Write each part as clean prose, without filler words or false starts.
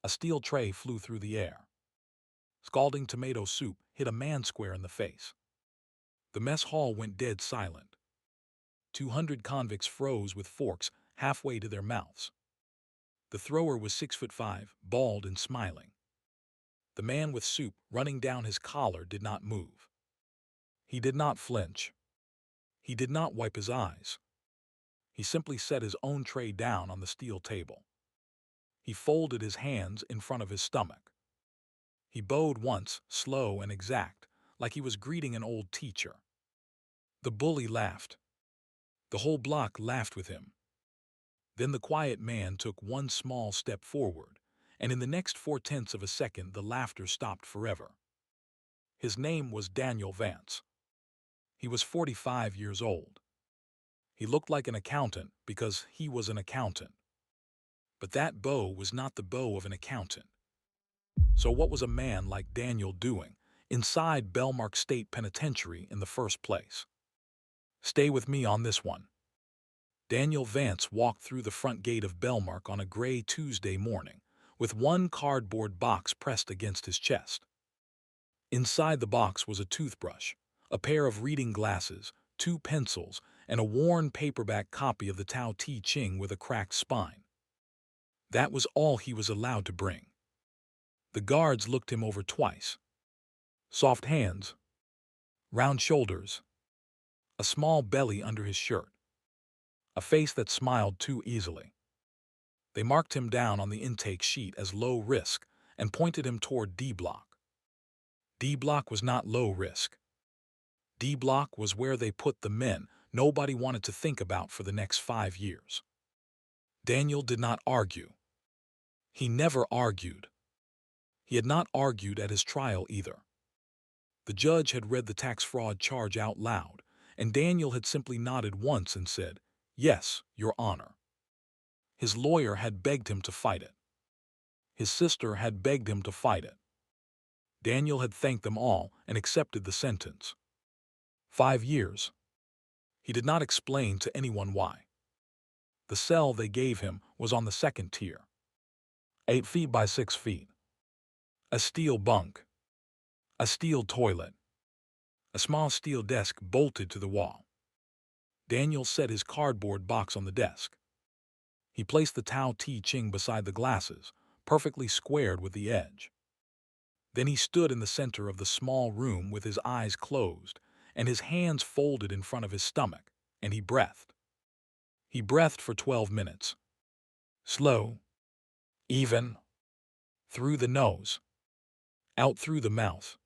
A steel tray flew through the air. Scalding tomato soup hit a man square in the face. The mess hall went dead silent. 200 convicts froze with forks halfway to their mouths. The thrower was 6'5", bald and smiling. The man with soup running down his collar did not move. He did not flinch. He did not wipe his eyes. He simply set his own tray down on the steel table. He folded his hands in front of his stomach. He bowed once, slow and exact, like he was greeting an old teacher. The bully laughed. The whole block laughed with him. Then the quiet man took one small step forward, and in the next 4/10 of a second the laughter stopped forever. His name was Daniel Vance. He was 45 years old. He looked like an accountant because he was an accountant. But that bow was not the bow of an accountant. So what was a man like Daniel doing inside Belmark State Penitentiary in the first place? Stay with me on this one. Daniel Vance walked through the front gate of Belmark on a gray Tuesday morning, with one cardboard box pressed against his chest. Inside the box was a toothbrush, a pair of reading glasses, 2 pencils, and a worn paperback copy of the Tao Te Ching with a cracked spine. That was all he was allowed to bring. The guards looked him over twice. Soft hands, round shoulders, a small belly under his shirt, a face that smiled too easily. They marked him down on the intake sheet as low risk and pointed him toward D block. D block was not low risk. D block was where they put the men nobody wanted to think about for the next 5 years. Daniel did not argue. He never argued. He had not argued at his trial either. The judge had read the tax fraud charge out loud, and Daniel had simply nodded once and said, "Yes, Your Honor." His lawyer had begged him to fight it. His sister had begged him to fight it. Daniel had thanked them all and accepted the sentence. 5 years. He did not explain to anyone why. The cell they gave him was on the second tier. 8 feet by 6 feet. A steel bunk. A steel toilet. A small steel desk bolted to the wall. Daniel set his cardboard box on the desk. He placed the Tao Te Ching beside the glasses, perfectly squared with the edge. Then he stood in the center of the small room with his eyes closed and his hands folded in front of his stomach, and he breathed. He breathed for 12 minutes. Slow, even, through the nose, out through the mouth.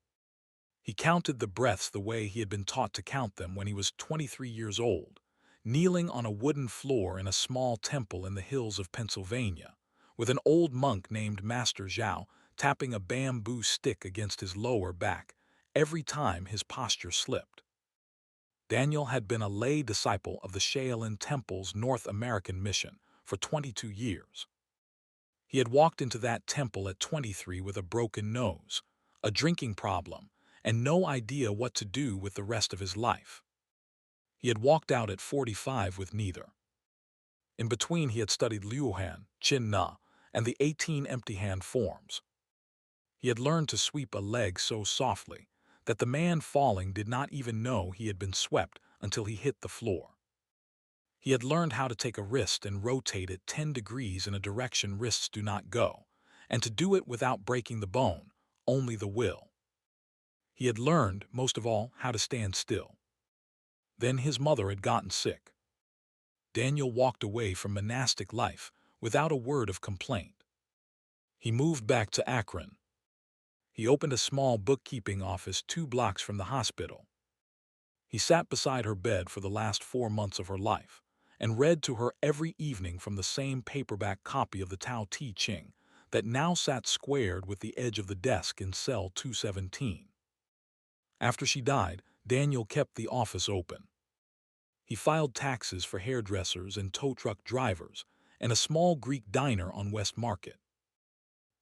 He counted the breaths the way he had been taught to count them when he was 23 years old, kneeling on a wooden floor in a small temple in the hills of Pennsylvania, with an old monk named Master Zhao tapping a bamboo stick against his lower back every time his posture slipped. Daniel had been a lay disciple of the Shaolin Temple's North American mission for 22 years. He had walked into that temple at 23 with a broken nose, a drinking problem, and no idea what to do with the rest of his life. He had walked out at 45 with neither. In between he had studied Liuhan, Chin Na, and the 18 empty-hand forms. He had learned to sweep a leg so softly that the man falling did not even know he had been swept until he hit the floor. He had learned how to take a wrist and rotate it 10 degrees in a direction wrists do not go, and to do it without breaking the bone, only the will. He had learned, most of all, how to stand still. Then his mother had gotten sick. Daniel walked away from monastic life without a word of complaint. He moved back to Akron. He opened a small bookkeeping office 2 blocks from the hospital. He sat beside her bed for the last 4 months of her life and read to her every evening from the same paperback copy of the Tao Te Ching that now sat squared with the edge of the desk in cell 217. After she died, Daniel kept the office open. He filed taxes for hairdressers and tow truck drivers and a small Greek diner on West Market.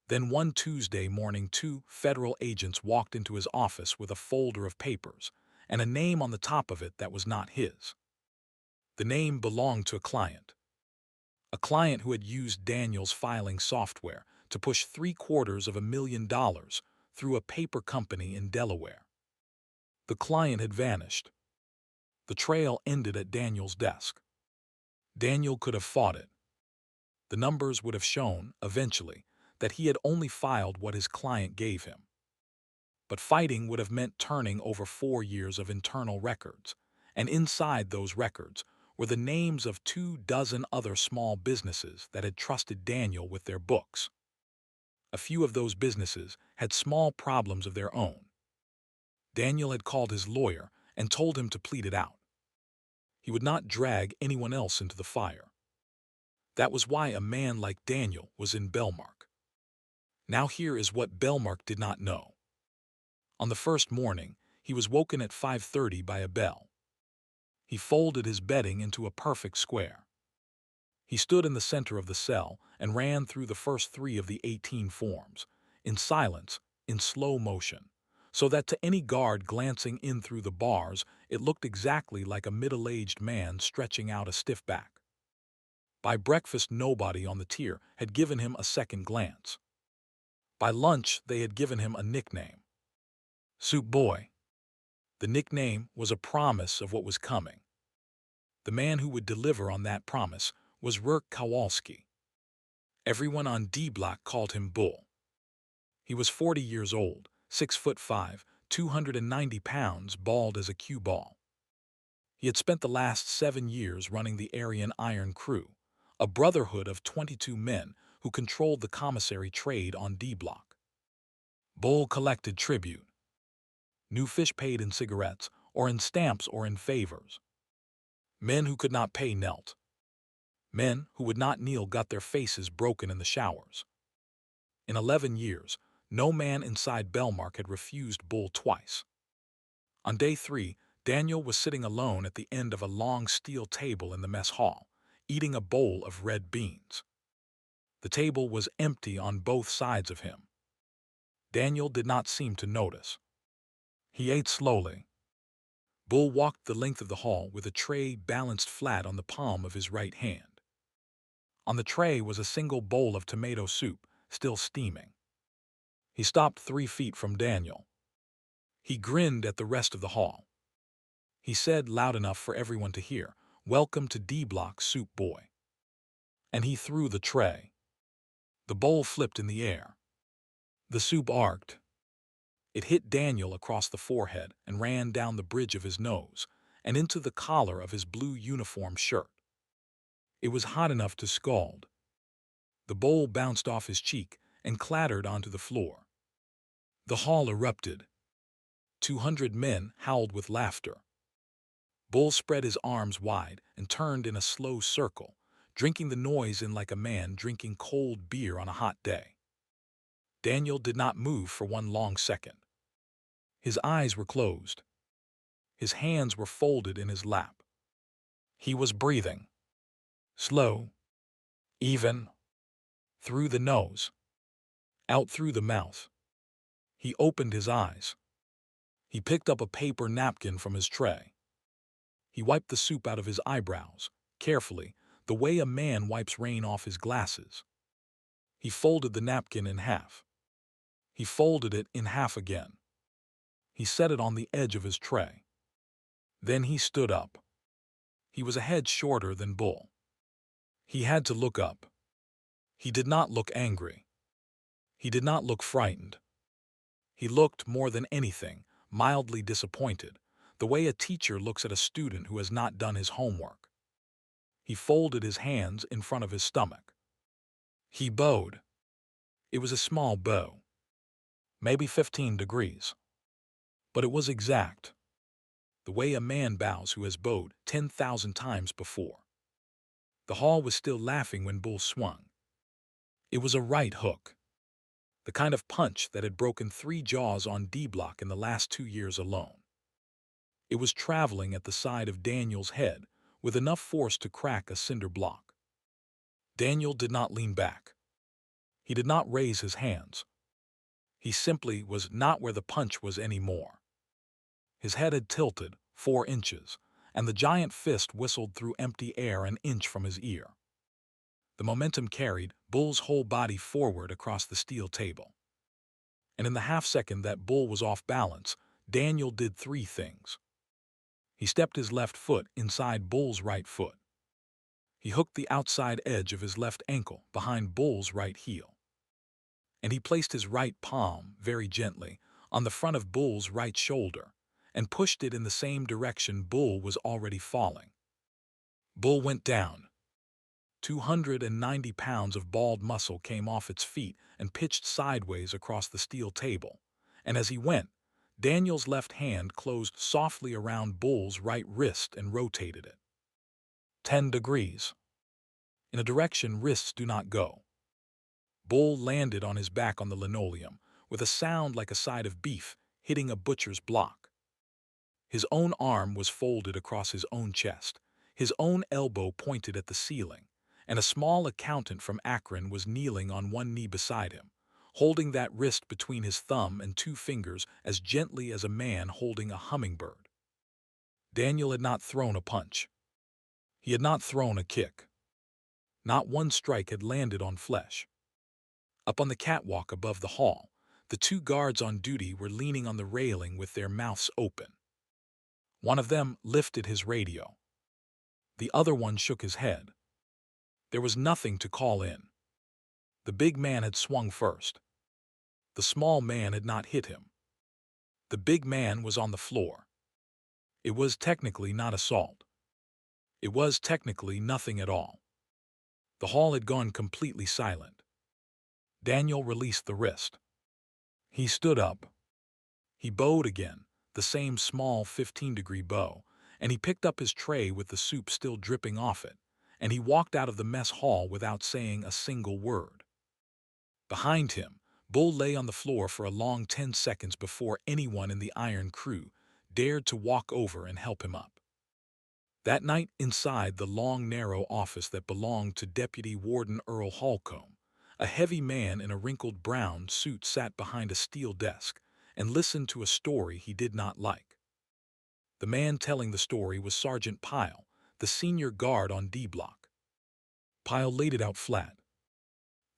Then one Tuesday morning 2 federal agents walked into his office with a folder of papers and a name on the top of it that was not his. The name belonged to a client who had used Daniel's filing software to push $750,000 through a paper company in Delaware. The client had vanished. The trail ended at Daniel's desk. Daniel could have fought it. The numbers would have shown, eventually, that he had only filed what his client gave him. But fighting would have meant turning over 4 years of internal records, and inside those records were the names of 24 other small businesses that had trusted Daniel with their books. A few of those businesses had small problems of their own. Daniel had called his lawyer and told him to plead it out. He would not drag anyone else into the fire. That was why a man like Daniel was in Belmark. Now here is what Belmark did not know. On the first morning, he was woken at 5:30 by a bell. He folded his bedding into a perfect square. He stood in the center of the cell and ran through the first 3 of the 18 forms, in silence, in slow motion, so that to any guard glancing in through the bars, it looked exactly like a middle-aged man stretching out a stiff back. By breakfast, nobody on the tier had given him a second glance. By lunch, they had given him a nickname: Soup Boy. The nickname was a promise of what was coming. The man who would deliver on that promise was Rurk Kowalski. Everyone on D Block called him Bull. He was 40 years old, 6'5", 290 pounds, bald as a cue ball. He had spent the last 7 years running the Aryan Iron Crew, a brotherhood of 22 men who controlled the commissary trade on D Block. Bull collected tribute. New fish paid in cigarettes, or in stamps, or in favors. Men who could not pay knelt. Men who would not kneel got their faces broken in the showers. In 11 years, no man inside Belmark had refused Bull twice. On day 3, Daniel was sitting alone at the end of a long steel table in the mess hall, eating a bowl of red beans. The table was empty on both sides of him. Daniel did not seem to notice. He ate slowly. Bull walked the length of the hall with a tray balanced flat on the palm of his right hand. On the tray was a single bowl of tomato soup, still steaming. He stopped 3 feet from Daniel. He grinned at the rest of the hall. He said loud enough for everyone to hear, "Welcome to D Block, Soup Boy." And he threw the tray. The bowl flipped in the air. The soup arced. It hit Daniel across the forehead and ran down the bridge of his nose and into the collar of his blue uniform shirt. It was hot enough to scald. The bowl bounced off his cheek and clattered onto the floor. The hall erupted. 200 men howled with laughter. Bull spread his arms wide and turned in a slow circle, drinking the noise in like a man drinking cold beer on a hot day. Daniel did not move for one long second. His eyes were closed. His hands were folded in his lap. He was breathing. Slow, even, through the nose, out through the mouth. He opened his eyes. He picked up a paper napkin from his tray. He wiped the soup out of his eyebrows, carefully, the way a man wipes rain off his glasses. He folded the napkin in half. He folded it in half again. He set it on the edge of his tray. Then he stood up. He was a head shorter than Bull. He had to look up. He did not look angry. He did not look frightened. He looked, more than anything, mildly disappointed, the way a teacher looks at a student who has not done his homework. He folded his hands in front of his stomach. He bowed. It was a small bow, maybe 15 degrees. But it was exact, the way a man bows who has bowed 10,000 times before. The hall was still laughing when Bull swung. It was a right hook, the kind of punch that had broken 3 jaws on D Block in the last 2 years alone. It was traveling at the side of Daniel's head with enough force to crack a cinder block. Daniel did not lean back. He did not raise his hands. He simply was not where the punch was anymore. His head had tilted 4 inches, and the giant fist whistled through empty air an inch from his ear. The momentum carried, Bull's whole body forward across the steel table. And in the half-second that Bull was off balance, Daniel did three things. He stepped his left foot inside Bull's right foot. He hooked the outside edge of his left ankle behind Bull's right heel. And he placed his right palm, very gently, on the front of Bull's right shoulder and pushed it in the same direction Bull was already falling. Bull went down. 290 pounds of balled muscle came off its feet and pitched sideways across the steel table. And as he went, Daniel's left hand closed softly around Bull's right wrist and rotated it. 10 degrees. In a direction wrists do not go. Bull landed on his back on the linoleum, with a sound like a side of beef hitting a butcher's block. His own arm was folded across his own chest, his own elbow pointed at the ceiling, and a small accountant from Akron was kneeling on one knee beside him, holding that wrist between his thumb and two fingers as gently as a man holding a hummingbird. Daniel had not thrown a punch. He had not thrown a kick. Not one strike had landed on flesh. Up on the catwalk above the hall, the two guards on duty were leaning on the railing with their mouths open. One of them lifted his radio. The other one shook his head. There was nothing to call in. The big man had swung first. The small man had not hit him. The big man was on the floor. It was technically not assault. It was technically nothing at all. The hall had gone completely silent. Daniel released the wrist. He stood up. He bowed again, the same small 15-degree bow, and he picked up his tray with the soup still dripping off it, and he walked out of the mess hall without saying a single word. Behind him, Bull lay on the floor for a long 10 seconds before anyone in the iron crew dared to walk over and help him up. That night, inside the long, narrow office that belonged to Deputy Warden Earl Holcomb, a heavy man in a wrinkled brown suit sat behind a steel desk and listened to a story he did not like. The man telling the story was Sergeant Pyle, the senior guard on D Block. Pyle laid it out flat.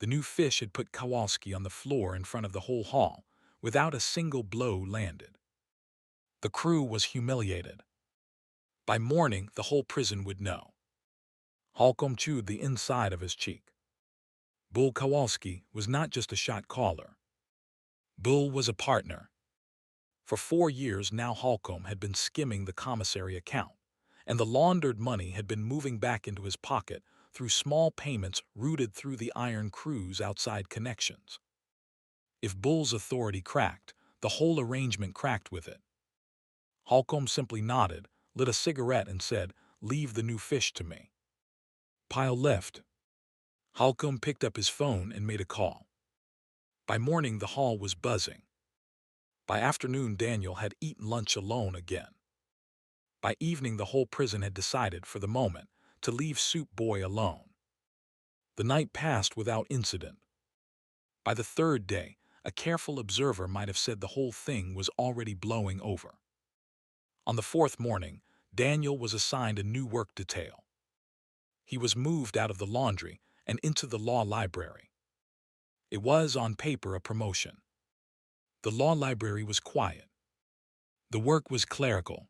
The new fish had put Kowalski on the floor in front of the whole hall, without a single blow landed. The crew was humiliated. By morning, the whole prison would know. Holcomb chewed the inside of his cheek. Bull Kowalski was not just a shot caller. Bull was a partner. For 4 years now Holcomb had been skimming the commissary account, and the laundered money had been moving back into his pocket through small payments routed through the iron crew's outside connections. If Bull's authority cracked, the whole arrangement cracked with it. Holcomb simply nodded, lit a cigarette, and said, "Leave the new fish to me." Pyle left. Holcomb picked up his phone and made a call. By morning, the hall was buzzing. By afternoon, Daniel had eaten lunch alone again. By evening, the whole prison had decided, for the moment, to leave Soup Boy alone. The night passed without incident. By the third day, a careful observer might have said the whole thing was already blowing over. On the fourth morning, Daniel was assigned a new work detail. He was moved out of the laundry and into the law library. It was, on paper, a promotion. The law library was quiet. The work was clerical.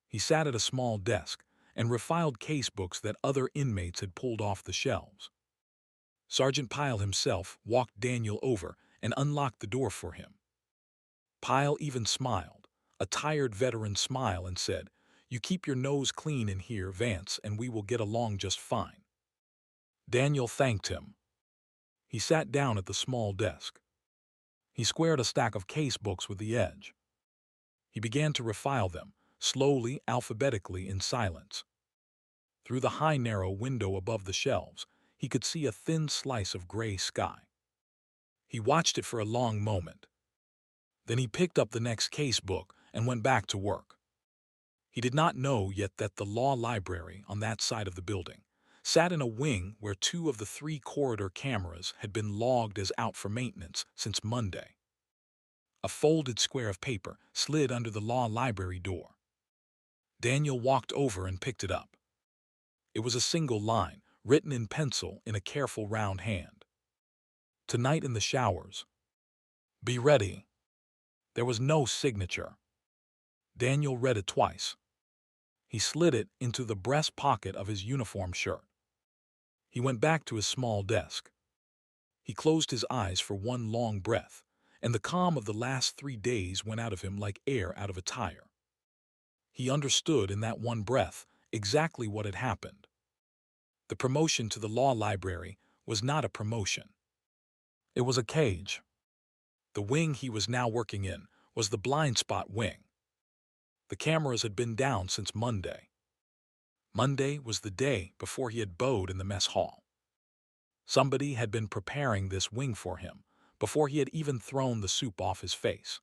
He sat at a small desk and refiled case books that other inmates had pulled off the shelves. Sergeant Pyle himself walked Daniel over and unlocked the door for him. Pyle even smiled, a tired veteran smile, and said, "You keep your nose clean in here, Vance, and we will get along just fine." Daniel thanked him. He sat down at the small desk. He squared a stack of case books with the edge. He began to refile them, slowly, alphabetically, in silence. Through the high, narrow window above the shelves, he could see a thin slice of gray sky. He watched it for a long moment. Then he picked up the next case book and went back to work. He did not know yet that the law library, on that side of the building, sat in a wing where 2 of the 3 corridor cameras had been logged as out for maintenance since Monday. A folded square of paper slid under the law library door. Daniel walked over and picked it up. It was a single line, written in pencil in a careful round hand. "Tonight in the showers. Be ready." There was no signature. Daniel read it twice. He slid it into the breast pocket of his uniform shirt. He went back to his small desk. He closed his eyes for one long breath, and the calm of the last 3 days went out of him like air out of a tire. He understood in that one breath exactly what had happened. The promotion to the law library was not a promotion. It was a cage. The wing he was now working in was the blind spot wing. The cameras had been down since Monday. Monday was the day before he had bowed in the mess hall. Somebody had been preparing this wing for him before he had even thrown the soup off his face.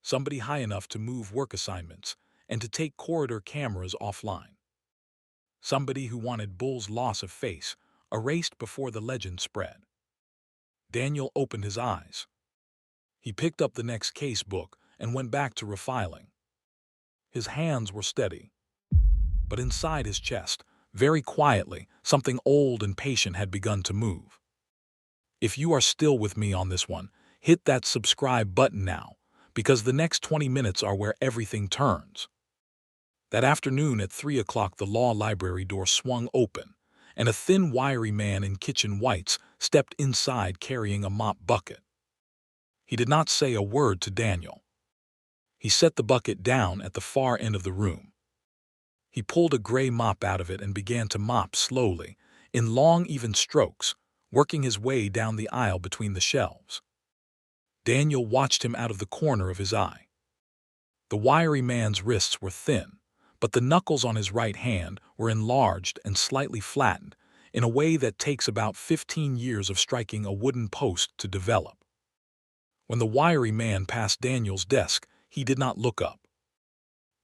Somebody high enough to move work assignments and to take corridor cameras offline. Somebody who wanted Bull's loss of face erased before the legend spread. Daniel opened his eyes. He picked up the next case book and went back to refiling. His hands were steady, but inside his chest, very quietly, something old and patient had begun to move. If you are still with me on this one, hit that subscribe button now, because the next 20 minutes are where everything turns. That afternoon at 3 o'clock, the law library door swung open, and a thin, wiry man in kitchen whites stepped inside carrying a mop bucket. He did not say a word to Daniel. He set the bucket down at the far end of the room. He pulled a gray mop out of it and began to mop slowly, in long, even strokes, working his way down the aisle between the shelves. Daniel watched him out of the corner of his eye. The wiry man's wrists were thin, but the knuckles on his right hand were enlarged and slightly flattened in a way that takes about 15 years of striking a wooden post to develop. When the wiry man passed Daniel's desk, he did not look up.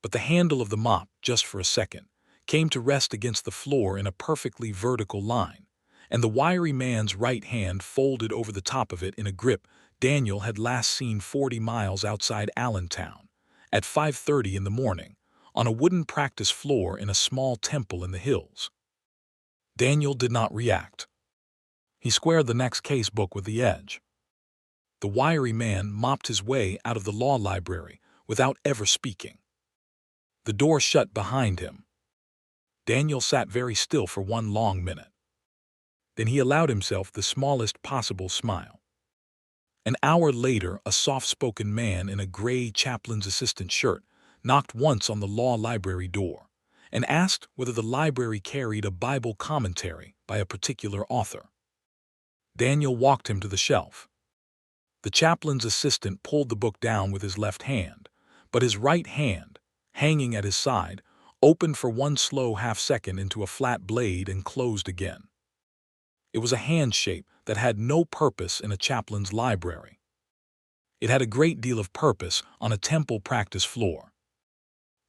But the handle of the mop, just for a second, came to rest against the floor in a perfectly vertical line, and the wiry man's right hand folded over the top of it in a grip Daniel had last seen 40 miles outside Allentown, at 5:30 in the morning, on a wooden practice floor in a small temple in the hills. Daniel did not react. He squared the next case book with the edge. The wiry man mopped his way out of the law library without ever speaking. The door shut behind him. Daniel sat very still for one long minute. Then he allowed himself the smallest possible smile. An hour later, a soft-spoken man in a gray chaplain's assistant shirt knocked once on the law library door and asked whether the library carried a Bible commentary by a particular author. Daniel walked him to the shelf. The chaplain's assistant pulled the book down with his left hand, but his right hand, hanging at his side, opened for one slow half-second into a flat blade and closed again. It was a hand shape that had no purpose in a chaplain's library. It had a great deal of purpose on a temple practice floor.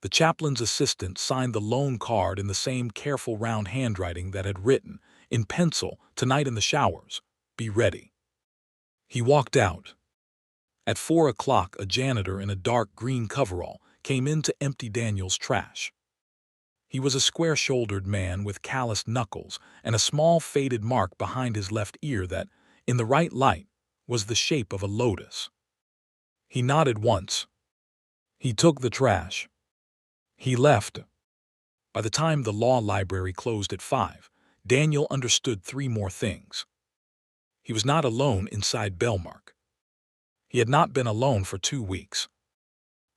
The chaplain's assistant signed the loan card in the same careful round handwriting that had written, in pencil, "Tonight in the showers. Be ready." He walked out. At 4 o'clock, a janitor in a dark green coverall came in to empty Daniel's trash. He was a square-shouldered man with calloused knuckles and a small faded mark behind his left ear that, in the right light, was the shape of a lotus. He nodded once. He took the trash. He left. By the time the law library closed at 5, Daniel understood 3 more things. He was not alone inside Belmark. He had not been alone for 2 weeks.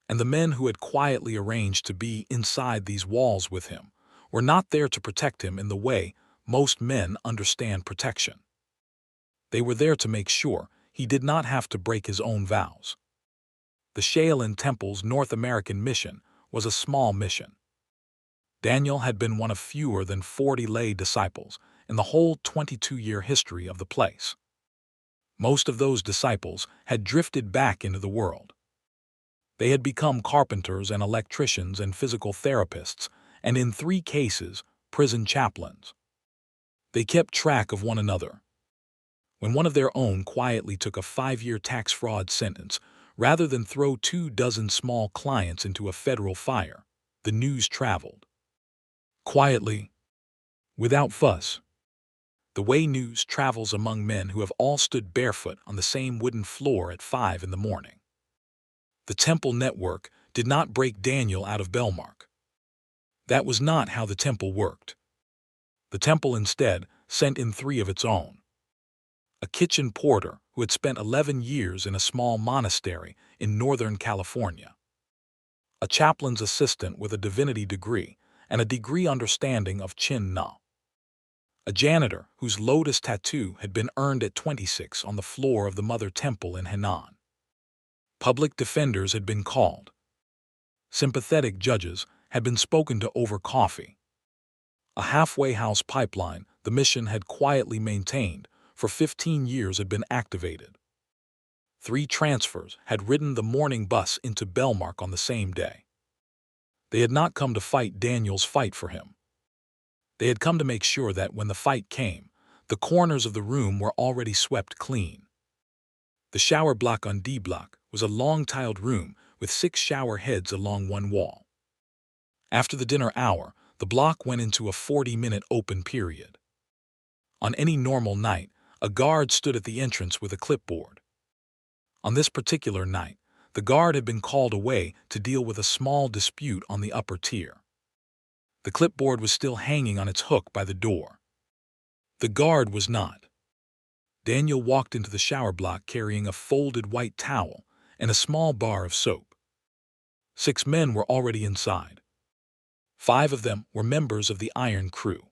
And the men who had quietly arranged to be inside these walls with him were not there to protect him in the way most men understand protection. They were there to make sure he did not have to break his own vows. The Shaolin Temple's North American mission was a small mission. Daniel had been one of fewer than 40 lay disciples in the whole 22-year history of the place. Most of those disciples had drifted back into the world. They had become carpenters and electricians and physical therapists, and in 3 cases, prison chaplains. They kept track of one another. When one of their own quietly took a 5-year tax fraud sentence, rather than throw 24 small clients into a federal fire, the news traveled. Quietly, Without fuss, the way news travels among men who have all stood barefoot on the same wooden floor at 5 in the morning. The temple network did not break Daniel out of Belmark. That was not how the temple worked. The temple instead sent in 3 of its own. A kitchen porter who had spent 11 years in a small monastery in Northern California. A chaplain's assistant with a divinity degree and a degree understanding of Chin Na. A janitor whose lotus tattoo had been earned at 26 on the floor of the Mother Temple in Henan. Public defenders had been called. Sympathetic judges had been spoken to over coffee. A halfway house pipeline the mission had quietly maintained for 15 years had been activated. 3 transfers had ridden the morning bus into Belmark on the same day. They had not come to fight Daniel's fight for him. They had come to make sure that when the fight came, the corners of the room were already swept clean. The shower block on D block was a long-tiled room with 6 shower heads along one wall. After the dinner hour, the block went into a 40-minute open period. On any normal night, a guard stood at the entrance with a clipboard. On this particular night, the guard had been called away to deal with a small dispute on the upper tier. The clipboard was still hanging on its hook by the door. The guard was not. Daniel walked into the shower block carrying a folded white towel and a small bar of soap. 6 men were already inside. 5 of them were members of the Iron Crew.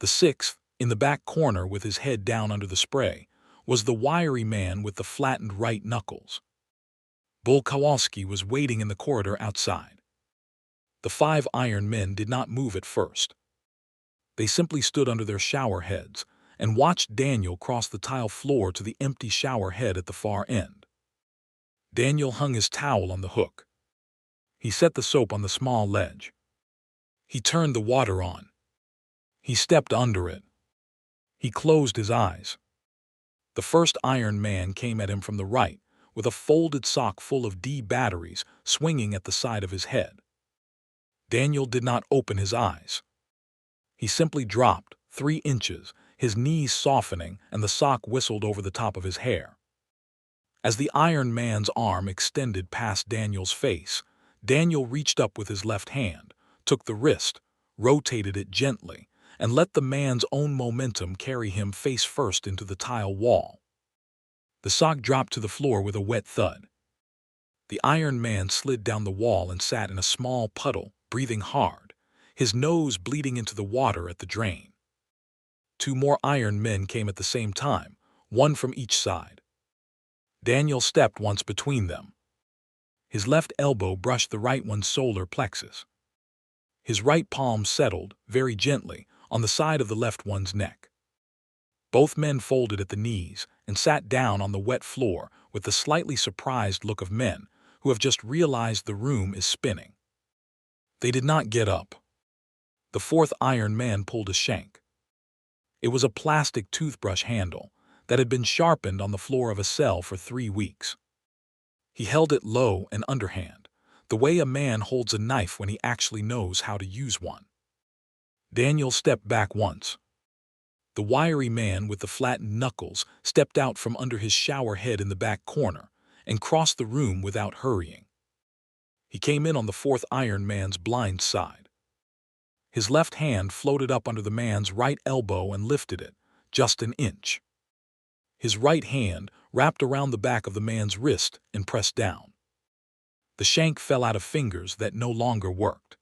The 6th, in the back corner with his head down under the spray, was the wiry man with the flattened right knuckles. Bull Kowalski was waiting in the corridor outside. The 5 iron men did not move at first. They simply stood under their shower heads and watched Daniel cross the tile floor to the empty shower head at the far end. Daniel hung his towel on the hook. He set the soap on the small ledge. He turned the water on. He stepped under it. He closed his eyes. The first Iron Man came at him from the right, with a folded sock full of D batteries swinging at the side of his head. Daniel did not open his eyes. He simply dropped 3 inches, his knees softening, and the sock whistled over the top of his hair. As the Iron Man's arm extended past Daniel's face, Daniel reached up with his left hand, took the wrist, rotated it gently, and let the man's own momentum carry him face first into the tile wall. The sock dropped to the floor with a wet thud. The Iron Man slid down the wall and sat in a small puddle, breathing hard, his nose bleeding into the water at the drain. 2 more Iron Men came at the same time, 1 from each side. Daniel stepped once between them. His left elbow brushed the right one's solar plexus. His right palm settled, very gently, on the side of the left one's neck. Both men folded at the knees and sat down on the wet floor with the slightly surprised look of men who have just realized the room is spinning. They did not get up. The 4th Iron Man pulled a shank. It was a plastic toothbrush handle that had been sharpened on the floor of a cell for 3 weeks. He held it low and underhand, the way a man holds a knife when he actually knows how to use one. Daniel stepped back once. The wiry man with the flattened knuckles stepped out from under his shower head in the back corner and crossed the room without hurrying. He came in on the 4th Iron Man's blind side. His left hand floated up under the man's right elbow and lifted it, just an inch. His right hand wrapped around the back of the man's wrist and pressed down. The shank fell out of fingers that no longer worked.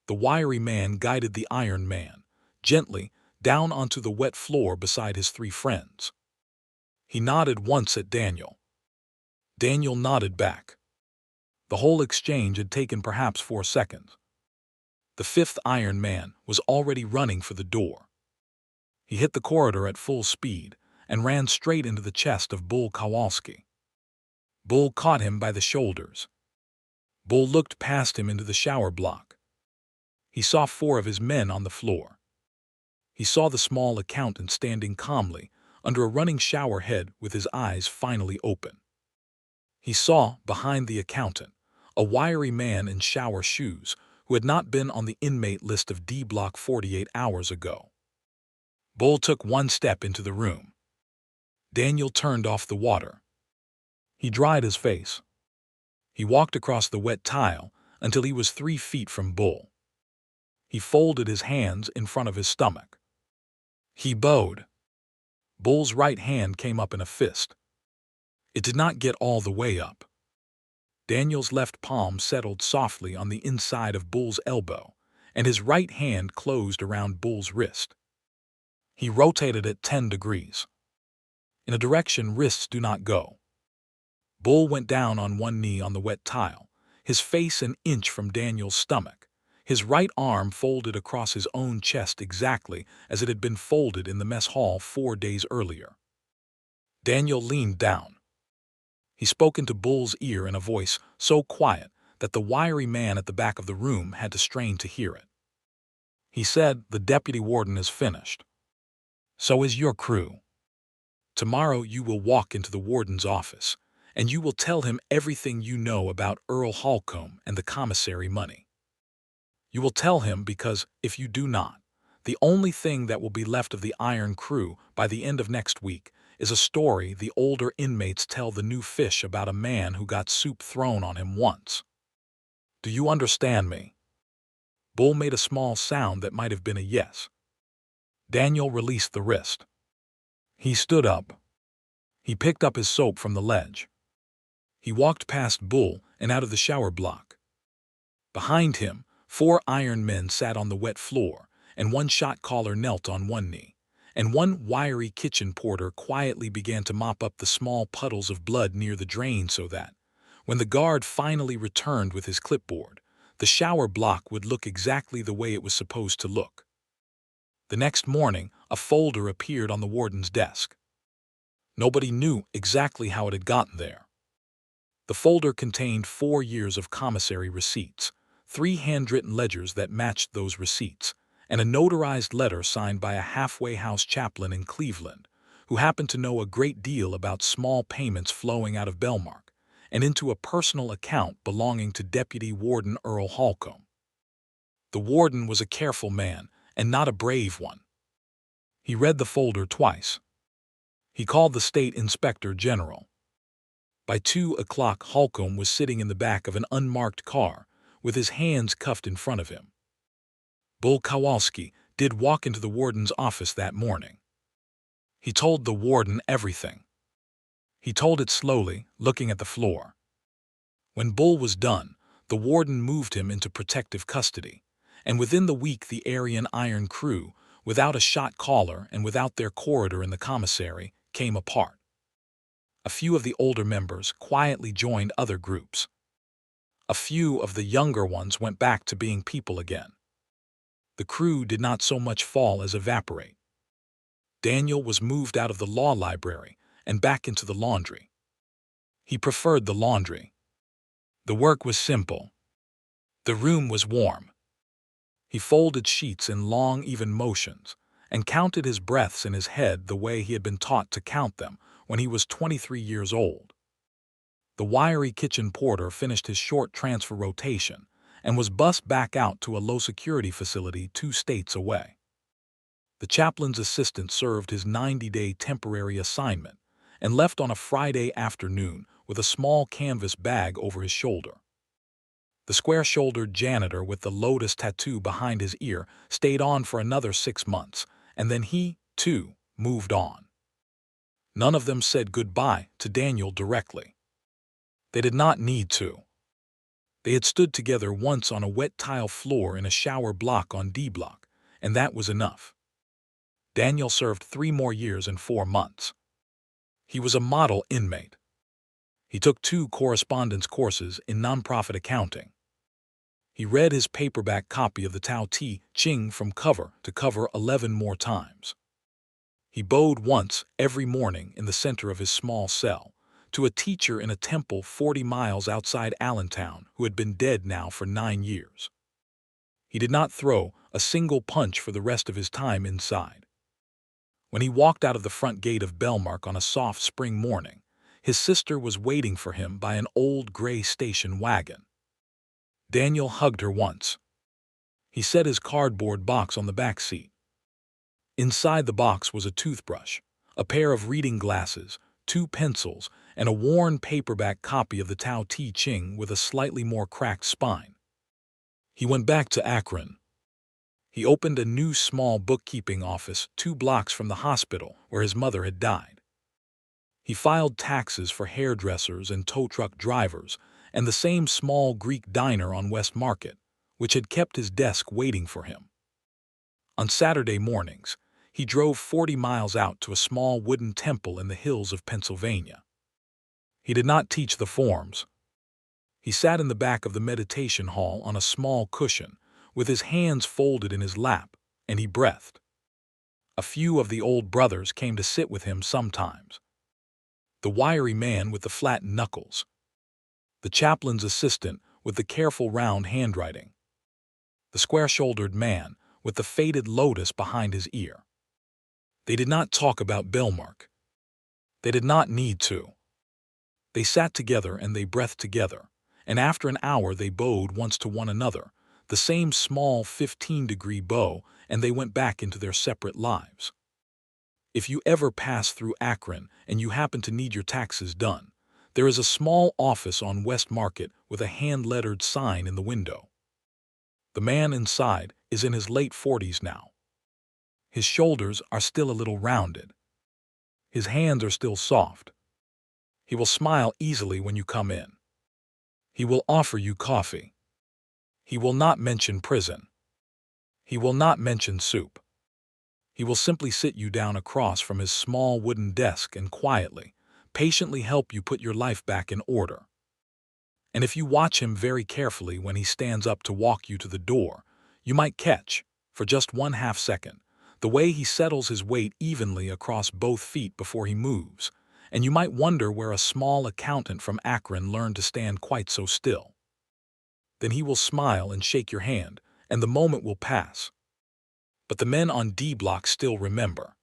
The wiry man guided the Iron Man, gently, down onto the wet floor beside his 3 friends. He nodded once at Daniel. Daniel nodded back. The whole exchange had taken perhaps 4 seconds. The 5th Iron Man was already running for the door. He hit the corridor at full speed and ran straight into the chest of Bull Kowalski. Bull caught him by the shoulders. Bull looked past him into the shower block. He saw 4 of his men on the floor. He saw the small accountant standing calmly under a running shower head with his eyes finally open. He saw, behind the accountant, a wiry man in shower shoes who had not been on the inmate list of D Block 48 hours ago. Bull took one step into the room. Daniel turned off the water. He dried his face. He walked across the wet tile until he was 3 feet from Bull. He folded his hands in front of his stomach. He bowed. Bull's right hand came up in a fist. It did not get all the way up. Daniel's left palm settled softly on the inside of Bull's elbow, and his right hand closed around Bull's wrist. He rotated it 10 degrees. In a direction wrists do not go. Bull went down on one knee on the wet tile, his face an inch from Daniel's stomach, his right arm folded across his own chest exactly as it had been folded in the mess hall 4 days earlier. Daniel leaned down. He spoke into Bull's ear in a voice so quiet that the wiry man at the back of the room had to strain to hear it. He said, "The deputy warden is finished. So is your crew. Tomorrow you will walk into the warden's office, and you will tell him everything you know about Earl Holcomb and the commissary money. You will tell him because, if you do not, the only thing that will be left of the Iron Crew by the end of next week is a story the older inmates tell the new fish about a man who got soup thrown on him once. Do you understand me?" Bull made a small sound that might have been a yes. Daniel released the wrist. He stood up. He picked up his soap from the ledge. He walked past Bull and out of the shower block. Behind him, 4 iron men sat on the wet floor, and one shot caller knelt on one knee, and one wiry kitchen porter quietly began to mop up the small puddles of blood near the drain so that, when the guard finally returned with his clipboard, the shower block would look exactly the way it was supposed to look. The next morning, a folder appeared on the warden's desk. Nobody knew exactly how it had gotten there. The folder contained 4 years of commissary receipts, 3 handwritten ledgers that matched those receipts, and a notarized letter signed by a halfway house chaplain in Cleveland, who happened to know a great deal about small payments flowing out of Belmark and into a personal account belonging to Deputy Warden Earl Holcomb. The warden was a careful man and not a brave one. He read the folder twice. He called the state inspector general. By 2 o'clock, Holcomb was sitting in the back of an unmarked car with his hands cuffed in front of him. Bull Kowalski did walk into the warden's office that morning. He told the warden everything. He told it slowly, looking at the floor. When Bull was done, the warden moved him into protective custody, and within the week the Aryan Iron Crew, without a shot caller and without their corridor in the commissary, came apart. A few of the older members quietly joined other groups. A few of the younger ones went back to being people again. The crew did not so much fall as evaporate. Daniel was moved out of the law library and back into the laundry. He preferred the laundry. The work was simple. The room was warm. He folded sheets in long, even motions and counted his breaths in his head the way he had been taught to count them when he was 23 years old. The wiry kitchen porter finished his short transfer rotation and was bussed back out to a low-security facility 2 states away. The chaplain's assistant served his 90-day temporary assignment and left on a Friday afternoon with a small canvas bag over his shoulder. The square-shouldered janitor with the lotus tattoo behind his ear stayed on for another 6 months, and then he, too, moved on. None of them said goodbye to Daniel directly. They did not need to. They had stood together once on a wet tile floor in a shower block on D Block, and that was enough. Daniel served 3 more years and 4 months. He was a model inmate. He took 2 correspondence courses in nonprofit accounting. He read his paperback copy of the Tao Te Ching from cover to cover 11 more times. He bowed once every morning in the center of his small cell to a teacher in a temple 40 miles outside Allentown who had been dead now for 9 years. He did not throw a single punch for the rest of his time inside. When he walked out of the front gate of Belmark on a soft spring morning, his sister was waiting for him by an old gray station wagon. Daniel hugged her once. He set his cardboard box on the back seat. Inside the box was a toothbrush, a pair of reading glasses, 2 pencils, and a worn paperback copy of the Tao Te Ching with a slightly more cracked spine. He went back to Akron. He opened a new small bookkeeping office 2 blocks from the hospital where his mother had died. He filed taxes for hairdressers and tow truck drivers and the same small Greek diner on West Market, which had kept his desk waiting for him. On Saturday mornings, he drove 40 miles out to a small wooden temple in the hills of Pennsylvania. He did not teach the forms. He sat in the back of the meditation hall on a small cushion, with his hands folded in his lap, and he breathed. A few of the old brothers came to sit with him sometimes. The wiry man with the flat knuckles, the chaplain's assistant with the careful round handwriting, the square-shouldered man with the faded lotus behind his ear. They did not talk about Belmark. They did not need to. They sat together and they breathed together, and after an hour they bowed once to one another, the same small 15-degree bow, and they went back into their separate lives. If you ever pass through Akron and you happen to need your taxes done, there is a small office on West Market with a hand-lettered sign in the window. The man inside is in his late 40s now. His shoulders are still a little rounded. His hands are still soft. He will smile easily when you come in. He will offer you coffee. He will not mention prison. He will not mention soup. He will simply sit you down across from his small wooden desk and quietly, patiently help you put your life back in order. And if you watch him very carefully when he stands up to walk you to the door, you might catch, for just 1/2 second, the way he settles his weight evenly across both feet before he moves, and you might wonder where a small accountant from Akron learned to stand quite so still. Then he will smile and shake your hand, and the moment will pass. But the men on D Block still remember.